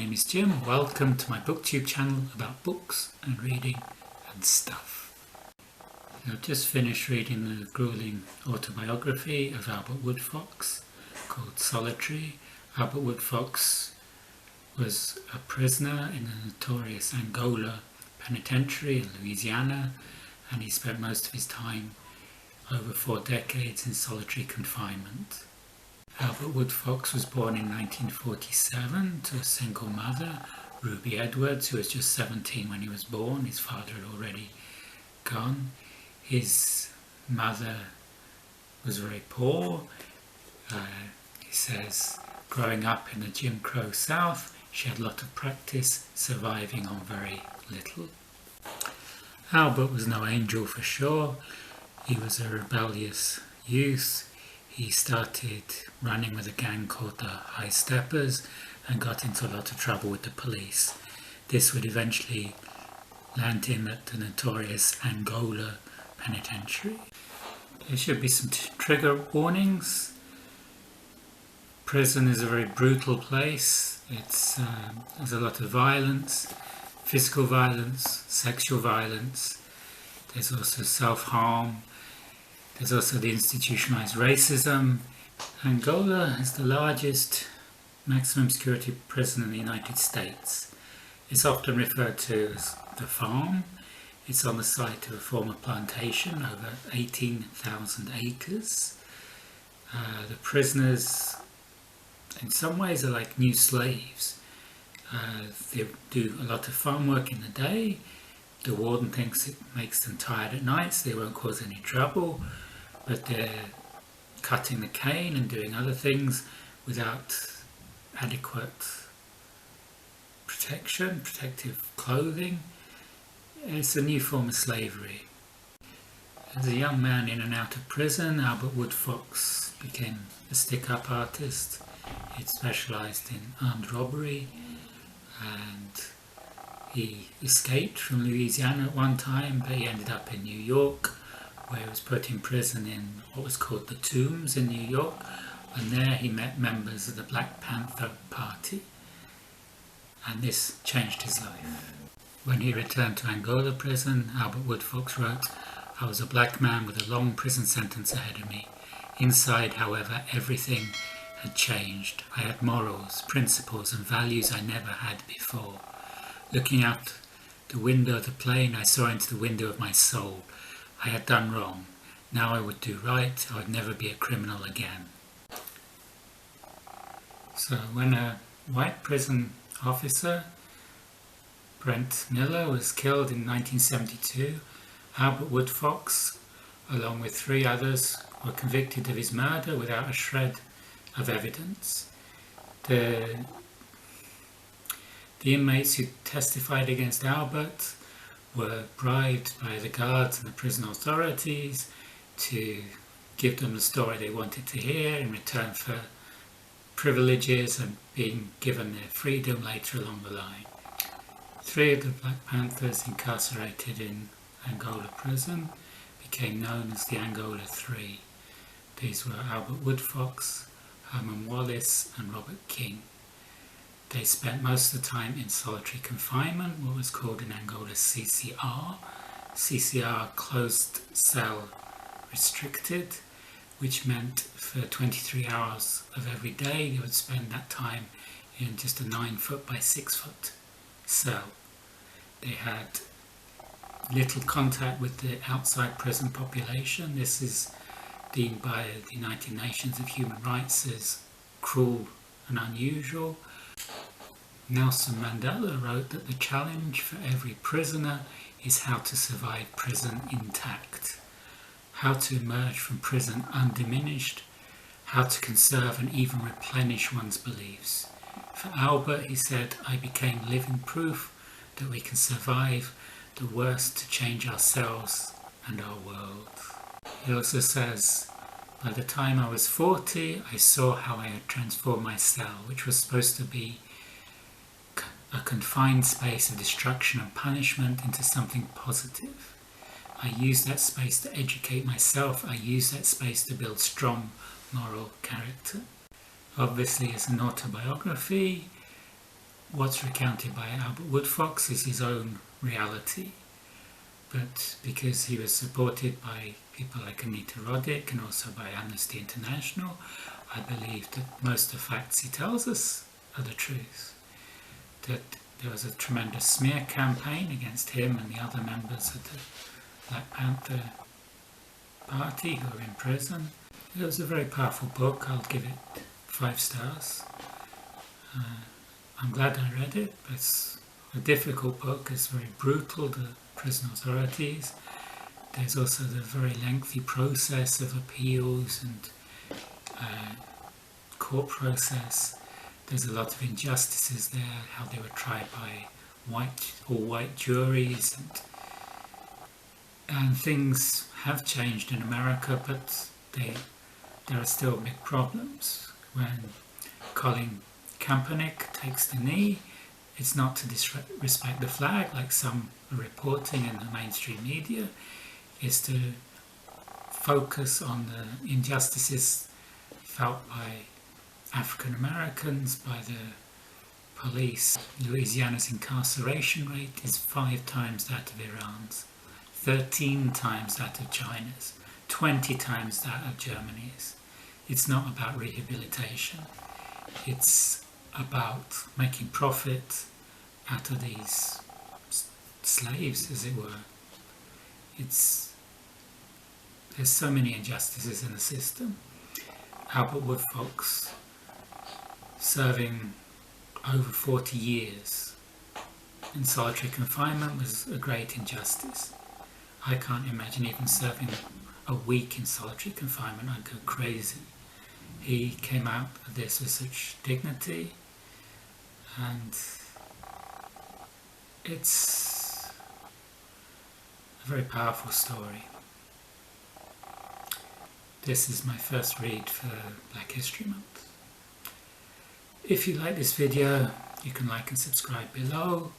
name is Jim. Welcome to my booktube channel about books and reading and stuff. I've just finished reading the grueling autobiography of Albert Woodfox called Solitary. Albert Woodfox was a prisoner in the notorious Angola Penitentiary in Louisiana, and he spent most of his time, over 4 decades, in solitary confinement. Albert Woodfox was born in 1947 to a single mother, Ruby Edwards, who was just 17 when he was born. His father had already gone. His mother was very poor. He says, growing up in the Jim Crow South, she had a lot of practice surviving on very little. Albert was no angel for sure. He was a rebellious youth. He started running with a gang called the High Steppers and got into a lot of trouble with the police. This would eventually land him at the notorious Angola Penitentiary. There should be some trigger warnings. Prison is a very brutal place. There's a lot of violence, physical violence, sexual violence. There's also self-harm. There's also the institutionalized racism. Angola is the largest maximum security prison in the United States. It's often referred to as the farm. It's on the site of a former plantation, over 18,000 acres. The prisoners, in some ways, are like new slaves. They do a lot of farm work in the day. The warden thinks it makes them tired at night, so they won't cause any trouble, but they're cutting the cane and doing other things without adequate protection, protective clothing. It's a new form of slavery. As a young man in and out of prison, Albert Woodfox became a stick-up artist. He specialised in armed robbery, and he escaped from Louisiana at one time, but he ended up in New York, where he was put in prison in what was called the Tombs in New York, and there he met members of the Black Panther Party, and this changed his life. When he returned to Angola prison, Albert Woodfox wrote, "I was a black man with a long prison sentence ahead of me. Inside, however, everything had changed. I had morals, principles, and values I never had before. Looking out the window of the plane, I saw into the window of my soul. I had done wrong. Now I would do right. I would never be a criminal again." So when a white prison officer, Brent Miller, was killed in 1972, Albert Woodfox, along with 3 others, were convicted of his murder without a shred of evidence. The inmates who testified against Albert were bribed by the guards and the prison authorities to give them the story they wanted to hear in return for privileges and being given their freedom later along the line. 3 of the Black Panthers incarcerated in Angola prison became known as the Angola 3. These were Albert Woodfox, Herman Wallace and Robert King. They spent most of the time in solitary confinement, what was called in Angola CCR. CCR, closed cell restricted, which meant for 23 hours of every day they would spend that time in just a 9-foot by 6-foot cell. They had little contact with the outside prison population. This is deemed by the United Nations of Human Rights as cruel and unusual. Nelson Mandela wrote that the challenge for every prisoner is how to survive prison intact, how to emerge from prison undiminished, how to conserve and even replenish one's beliefs. For Albert, he said, "I became living proof that we can survive the worst to change ourselves and our world." He also says, "By the time I was 40, I saw how I had transformed my cell, which was supposed to be a confined space of destruction and punishment, into something positive. I used that space to educate myself. I used that space to build strong moral character." Obviously, it's an autobiography. what's recounted by Albert Woodfox is his own reality, but because he was supported by people like Anita Roddick and also by Amnesty International, I believe that most of the facts he tells us are the truth. That there was a tremendous smear campaign against him and the other members of the Black Panther Party who were in prison. It was a very powerful book. I'll give it 5 stars. I'm glad I read it. It's a difficult book. It's very brutal, the prison authorities. There's also the very lengthy process of appeals and court process. There's a lot of injustices there, how they were tried by white juries, and things have changed in America, but there are still big problems. When Colin Kaepernick takes the knee, it's not to disrespect the flag like some are reporting in the mainstream media. It's to focus on the injustices felt by African Americans, by the police. Louisiana's incarceration rate is 5 times that of Iran's, 13 times that of China's, 20 times that of Germany's. It's not about rehabilitation. It's about making profit out of these slaves, as it were. There's so many injustices in the system. Albert Woodfox, serving over 40 years in solitary confinement, was a great injustice. I can't imagine even serving a week in solitary confinement. I'd go crazy. He came out of this with such dignity, and it's a very powerful story. This is my first read for Black History Month. If you like this video, you can like and subscribe below.